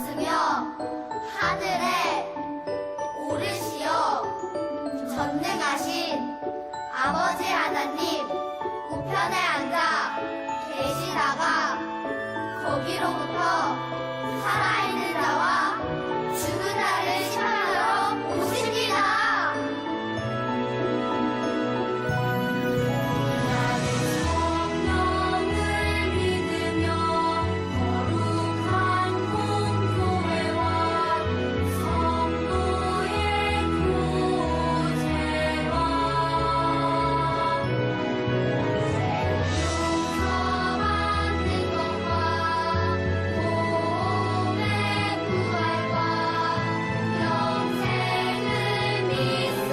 있으며 하늘에 오르시어 전능하신 아버지 하나님 우편에 앉아 계시다가 거기로부터 살아있는 자와 죽은 자를 심판하러 오십니다. 성령을 믿으며 거룩한 공교회와 성도의 교제와 용서받는 것과 몸의 부활과 영생을 믿습니다.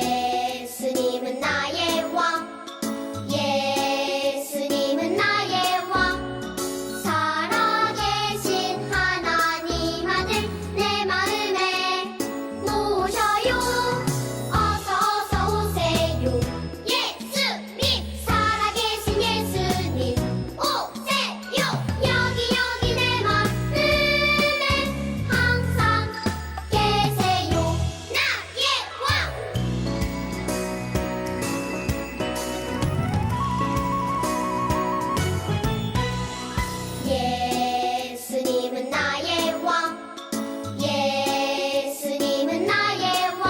예수님은 나의 왕, 예수님은 나의 왕, 살아계신 하나님 아들 내 마음에 모셔요. 어서 오세요. 예수님, 살아계신 예수님 오세요. 여기 내 마음에 항상 계세요. 나의 왕. 예수님은 나의 왕, 예수님은 나의 왕,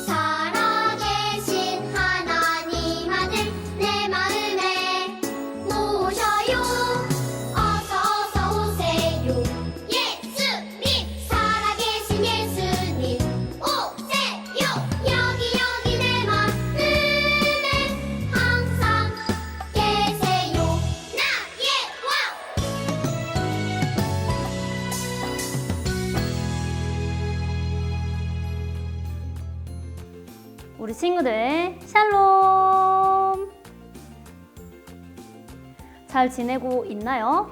살아계신 하나님 아들 내 마음에 모셔요. 어서 오세요. 예수님, 살아계신 예수님 오세요. 여기 내 마음에 항상 계세요. 나의 왕. 우리 친구들 샬롬! 잘 지내고 있나요?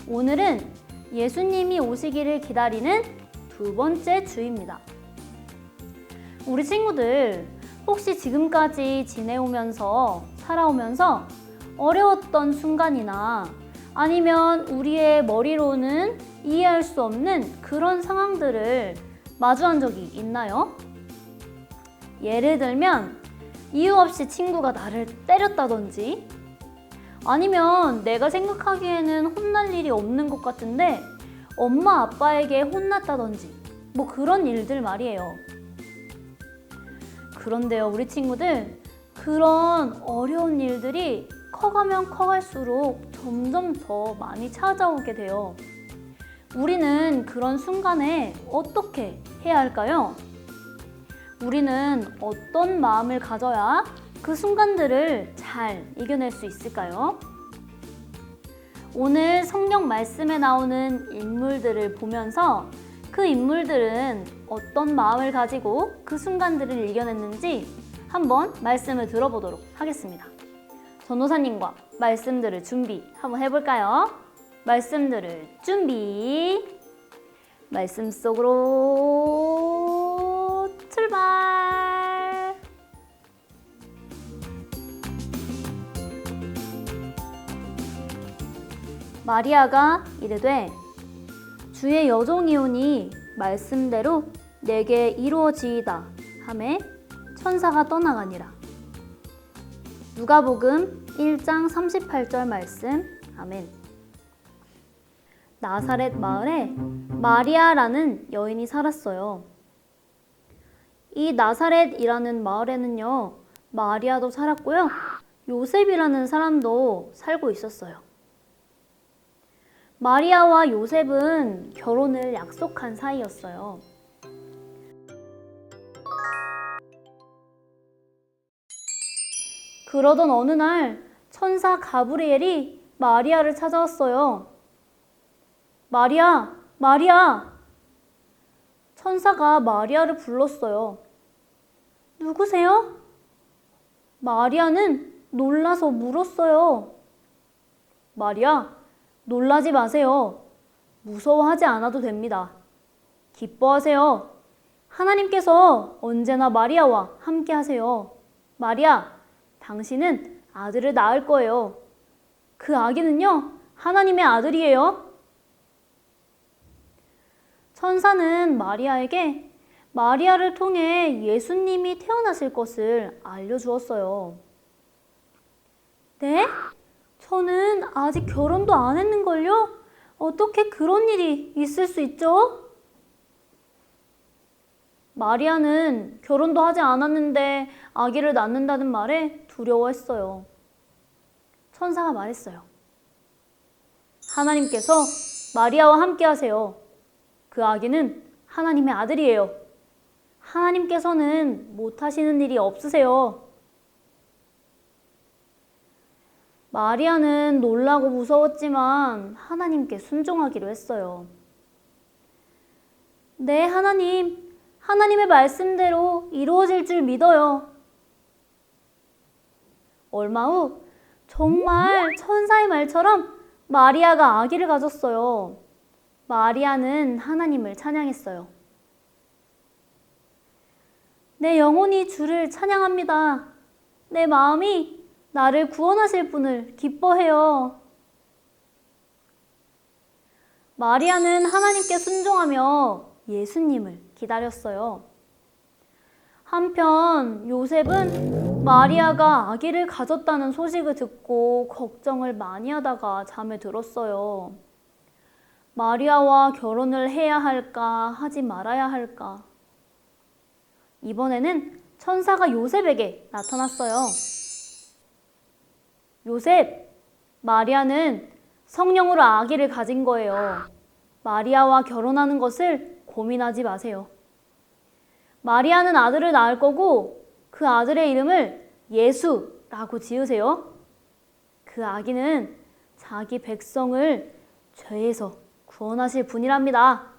오늘은 예수님이 오시기를 기다리는 두 번째 주입니다. 우리 친구들 혹시 지금까지 살아오면서 어려웠던 순간이나 아니면 우리의 머리로는 이해할 수 없는 그런 상황들을 마주한 적이 있나요? 예를 들면 이유 없이 친구가 나를 때렸다든지 아니면 내가 생각하기에는 혼날 일이 없는 것 같은데 엄마 아빠에게 혼났다든지 뭐 그런 일들 말이에요. 그런데요, 우리 친구들 그런 어려운 일들이 커가면 커갈수록 점점 더 많이 찾아오게 돼요. 우리는 그런 순간에 어떻게 해야 할까요? 우리는 어떤 마음을 가져야 그 순간들을 잘 이겨낼 수 있을까요? 오늘 성경 말씀에 나오는 인물들을 보면서 그 인물들은 어떤 마음을 가지고 그 순간들을 이겨냈는지 한번 말씀을 들어보도록 하겠습니다. 전도사님과 말씀들을 준비 한번 해볼까요? 말씀들을 준비! 말씀 속으로 출발! 마리아가 이르되 주의 여종이오니 말씀대로 내게 이루어지이다 하매 천사가 떠나가니라. 누가복음 1장 38절 말씀. 아멘. 나사렛 마을에 마리아라는 여인이 살았어요. 이 나사렛이라는 마을에는요, 마리아도 살았고요, 요셉이라는 사람도 살고 있었어요. 마리아와 요셉은 결혼을 약속한 사이였어요. 그러던 어느 날 천사 가브리엘이 마리아를 찾아왔어요. 마리아, 마리아! 천사가 마리아를 불렀어요. 누구세요? 마리아는 놀라서 물었어요. 마리아, 놀라지 마세요. 무서워하지 않아도 됩니다. 기뻐하세요. 하나님께서 언제나 마리아와 함께 하세요. 마리아, 당신은 아들을 낳을 거예요. 그 아기는요, 하나님의 아들이에요. 천사는 마리아에게 마리아를 통해 예수님이 태어나실 것을 알려주었어요. 네? 저는 아직 결혼도 안 했는걸요? 어떻게 그런 일이 있을 수 있죠? 마리아는 결혼도 하지 않았는데 아기를 낳는다는 말에 두려워했어요. 천사가 말했어요. 하나님께서 마리아와 함께 하세요. 그 아기는 하나님의 아들이에요. 하나님께서는 못하시는 일이 없으세요. 마리아는 놀라고 무서웠지만 하나님께 순종하기로 했어요. 네, 하나님. 하나님의 말씀대로 이루어질 줄 믿어요. 얼마 후 정말 천사의 말처럼 마리아가 아기를 가졌어요. 마리아는 하나님을 찬양했어요. 내 영혼이 주를 찬양합니다. 내 마음이 나를 구원하실 분을 기뻐해요. 마리아는 하나님께 순종하며 예수님을 기다렸어요. 한편 요셉은 마리아가 아기를 가졌다는 소식을 듣고 걱정을 많이 하다가 잠에 들었어요. 마리아와 결혼을 해야 할까, 하지 말아야 할까. 이번에는 천사가 요셉에게 나타났어요. 요셉, 마리아는 성령으로 아기를 가진 거예요. 마리아와 결혼하는 것을 고민하지 마세요. 마리아는 아들을 낳을 거고 그 아들의 이름을 예수라고 지으세요. 그 아기는 자기 백성을 죄에서 구원하실 분이랍니다.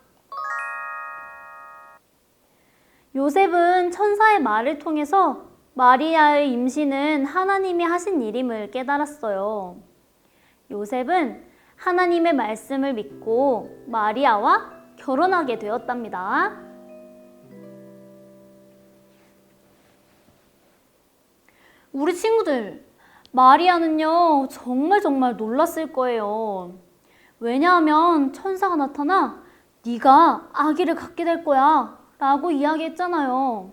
요셉은 천사의 말을 통해서 마리아의 임신은 하나님이 하신 일임을 깨달았어요. 요셉은 하나님의 말씀을 믿고 마리아와 결혼하게 되었답니다. 우리 친구들, 마리아는요, 정말 놀랐을 거예요. 왜냐하면 천사가 나타나 네가 아기를 갖게 될 거야 라고 이야기했잖아요.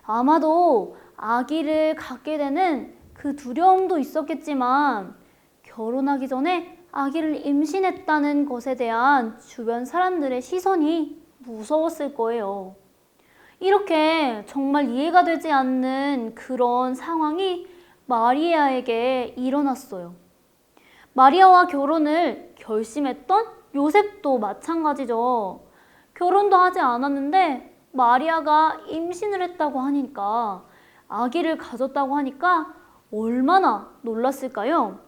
아마도 아기를 갖게 되는 그 두려움도 있었겠지만 결혼하기 전에 아기를 임신했다는 것에 대한 주변 사람들의 시선이 무서웠을 거예요. 이렇게 정말 이해가 되지 않는 그런 상황이 마리아에게 일어났어요. 마리아와 결혼을 결심했던 요셉도 마찬가지죠. 결혼도 하지 않았는데 마리아가 임신을 했다고 하니까, 아기를 가졌다고 하니까 얼마나 놀랐을까요?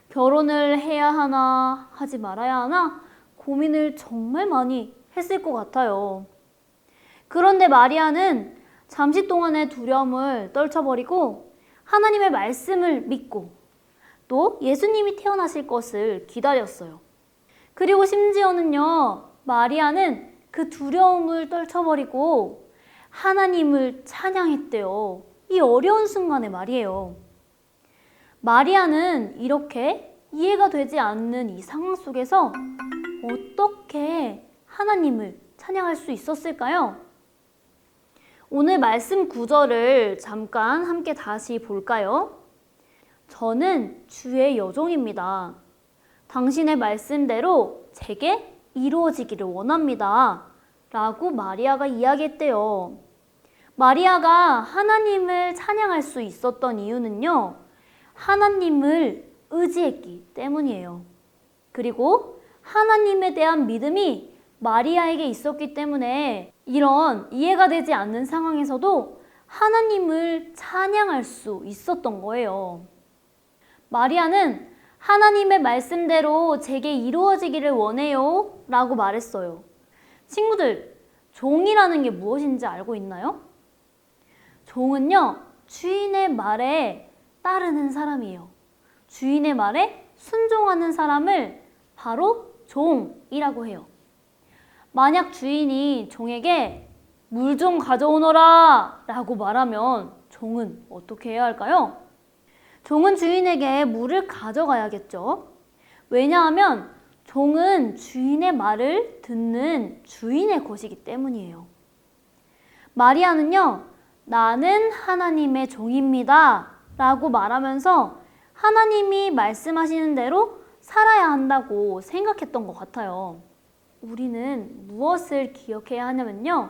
결혼을 해야 하나, 하지 말아야 하나 고민을 정말 많이 했을 것 같아요. 그런데 마리아는 잠시 동안의 두려움을 떨쳐버리고 하나님의 말씀을 믿고 또 예수님이 태어나실 것을 기다렸어요. 그리고 심지어는요, 마리아는 그 두려움을 떨쳐버리고 하나님을 찬양했대요. 이 어려운 순간에 말이에요. 마리아는 이렇게 이해가 되지 않는 이 상황 속에서 어떻게 하나님을 찬양할 수 있었을까요? 오늘 말씀 구절을 잠깐 함께 다시 볼까요? 저는 주의 여종입니다. 당신의 말씀대로 제게 이루어지기를 원합니다. 라고 마리아가 이야기했대요. 마리아가 하나님을 찬양할 수 있었던 이유는요, 하나님을 의지했기 때문이에요. 그리고 하나님에 대한 믿음이 마리아에게 있었기 때문에 이런 이해가 되지 않는 상황에서도 하나님을 찬양할 수 있었던 거예요. 마리아는 하나님의 말씀대로 제게 이루어지기를 원해요 라고 말했어요. 친구들, 종이라는 게 무엇인지 알고 있나요? 종은요, 주인의 말에 따르는 사람이에요. 주인의 말에 순종하는 사람을 바로 종이라고 해요. 만약 주인이 종에게 물 좀 가져오너라 라고 말하면 종은 어떻게 해야 할까요? 종은 주인에게 물을 가져가야겠죠. 왜냐하면 종은 주인의 말을 듣는 주인의 것이기 때문이에요. 마리아는요, 나는 하나님의 종입니다 라고 말하면서 하나님이 말씀하시는 대로 살아야 한다고 생각했던 것 같아요. 우리는 무엇을 기억해야 하냐면요,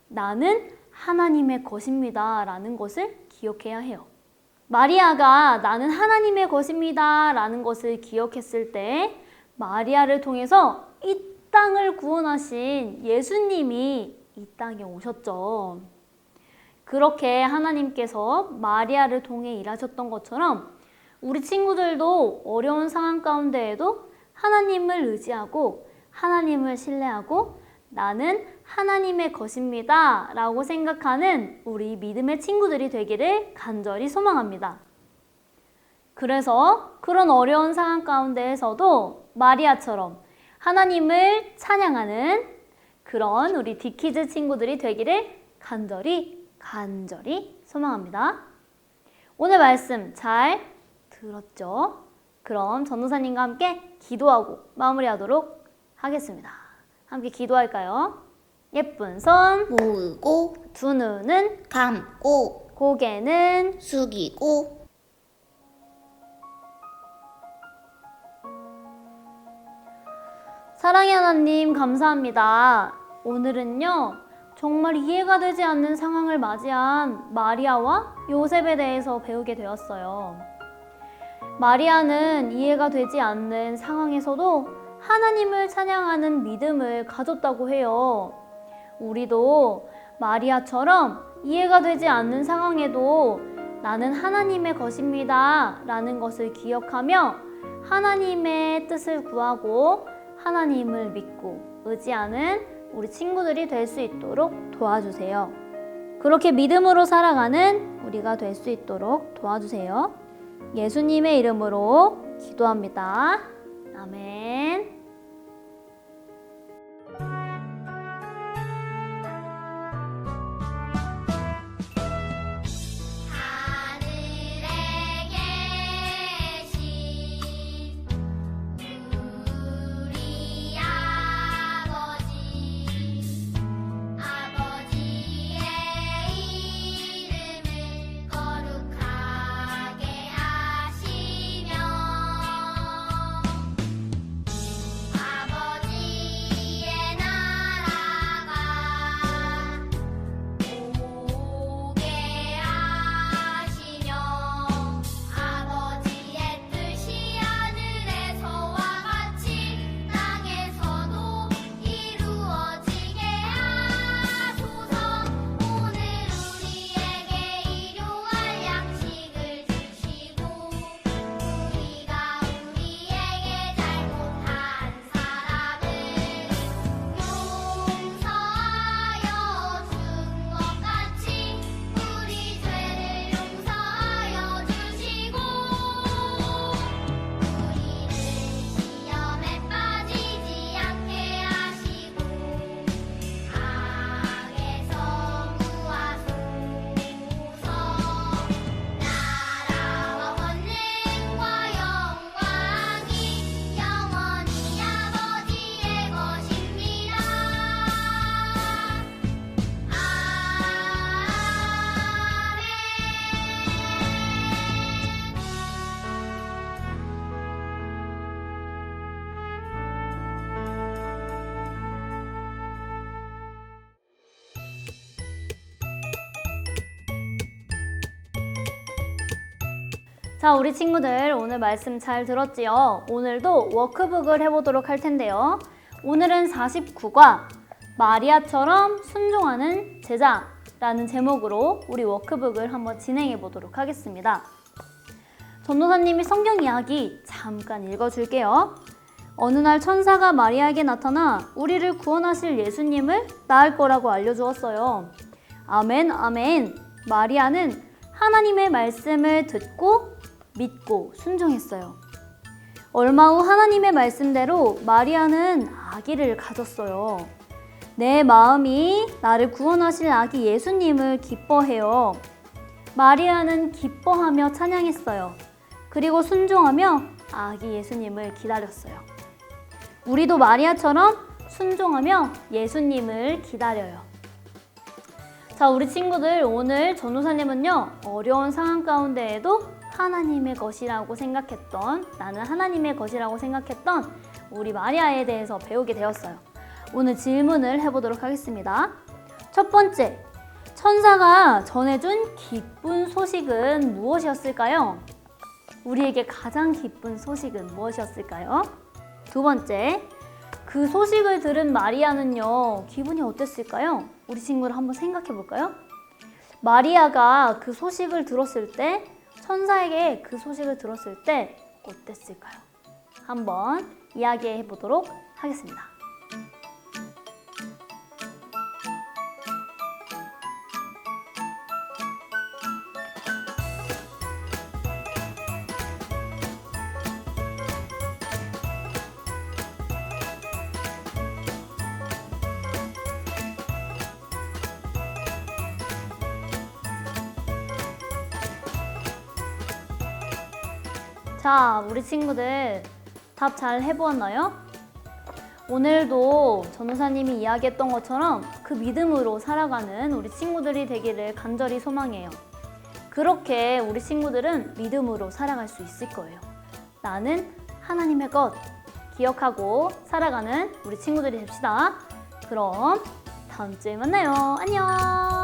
나는 하나님의 것입니다 라는 것을 기억해야 해요. 마리아가 나는 하나님의 것입니다 라는 것을 기억했을 때 마리아를 통해서 이 땅을 구원하신 예수님이 이 땅에 오셨죠. 그렇게 하나님께서 마리아를 통해 일하셨던 것처럼 우리 친구들도 어려운 상황 가운데에도 하나님을 의지하고 하나님을 신뢰하고 나는 하나님의 것입니다 라고 생각하는 우리 믿음의 친구들이 되기를 간절히 소망합니다. 그래서 그런 어려운 상황 가운데에서도 마리아처럼 하나님을 찬양하는 그런 우리 디키즈 친구들이 되기를 간절히 소망합니다. 오늘 말씀 잘 들었죠? 그럼 전도사님과 함께 기도하고 마무리하도록 하겠습니다. 함께 기도할까요? 예쁜 손 모으고 두 눈은 감고 고개는 숙이고 사랑의 하나님 감사합니다. 오늘은요 정말 이해가 되지 않는 상황을 맞이한 마리아와 요셉에 대해서 배우게 되었어요. 마리아는 이해가 되지 않는 상황에서도 하나님을 찬양하는 믿음을 가졌다고 해요. 우리도 마리아처럼 이해가 되지 않는 상황에도 나는 하나님의 것입니다 라는 것을 기억하며 하나님의 뜻을 구하고 하나님을 믿고 의지하는 우리 친구들이 될 수 있도록 도와주세요. 그렇게 믿음으로 살아가는 우리가 될 수 있도록 도와주세요. 예수님의 이름으로 기도합니다. 아멘. 하늘에 계신 우리 아버지의 이름을 거룩하게 하시며 아버지의 나라가 오게 하시며 아버지의 뜻이 하늘에서와 같이 땅에서도 이루어지게 하소서. 오늘 우리에게 일용할 양식을 주시고 우리가 우리에게 잘못한 사람을 용서하여 준 것 같이 우리 죄를 용서하여 주시고 우리를 시험에 빠지지 않게 하시고 악에서 구하소서. 나라와 권능과 영광이 영원히 아버지의 것입니다. 자, 우리 친구들 오늘 말씀 잘 들었지요? 오늘도 워크북을 해보도록 할 텐데요. 오늘은 49과 마리아처럼 순종하는 제자라는 제목으로 우리 워크북을 한번 진행해 보도록 하겠습니다. 전도사님이 성경 이야기 잠깐 읽어줄게요. 어느 날 천사가 마리아에게 나타나 우리를 구원하실 예수님을 낳을 거라고 알려주었어요. 아멘, 아멘. 마리아는 하나님의 말씀을 듣고 믿고 순종했어요. 얼마 후 하나님의 말씀대로 마리아는 아기를 가졌어요. 내 마음이 나를 구원하실 아기 예수님을 기뻐해요. 마리아는 기뻐하며 찬양했어요. 그리고 순종하며 아기 예수님을 기다렸어요. 우리도 마리아처럼 순종하며 예수님을 기다려요. 자, 우리 친구들, 오늘 전도사님은요, 어려운 상황 가운데에도 하나님의 것이라고 생각했던, 나는 하나님의 것이라고 생각했던 우리 마리아에 대해서 배우게 되었어요. 오늘 질문을 해보도록 하겠습니다. 첫 번째, 천사가 전해준 기쁜 소식은 무엇이었을까요? 우리에게 가장 기쁜 소식은 무엇이었을까요? 두 번째, 그 소식을 들은 마리아는요, 기분이 어땠을까요? 우리 친구들 한번 생각해 볼까요? 마리아가 그 소식을 들었을 때, 천사에게 그 소식을 들었을 때 어땠을까요? 한번 이야기해 보도록 하겠습니다. 자, 우리 친구들 답 잘 해보았나요? 오늘도 전도사님이 이야기했던 것처럼 그 믿음으로 살아가는 우리 친구들이 되기를 간절히 소망해요. 그렇게 우리 친구들은 믿음으로 살아갈 수 있을 거예요. 나는 하나님의 것 기억하고 살아가는 우리 친구들이 됩시다. 그럼 다음 주에 만나요. 안녕.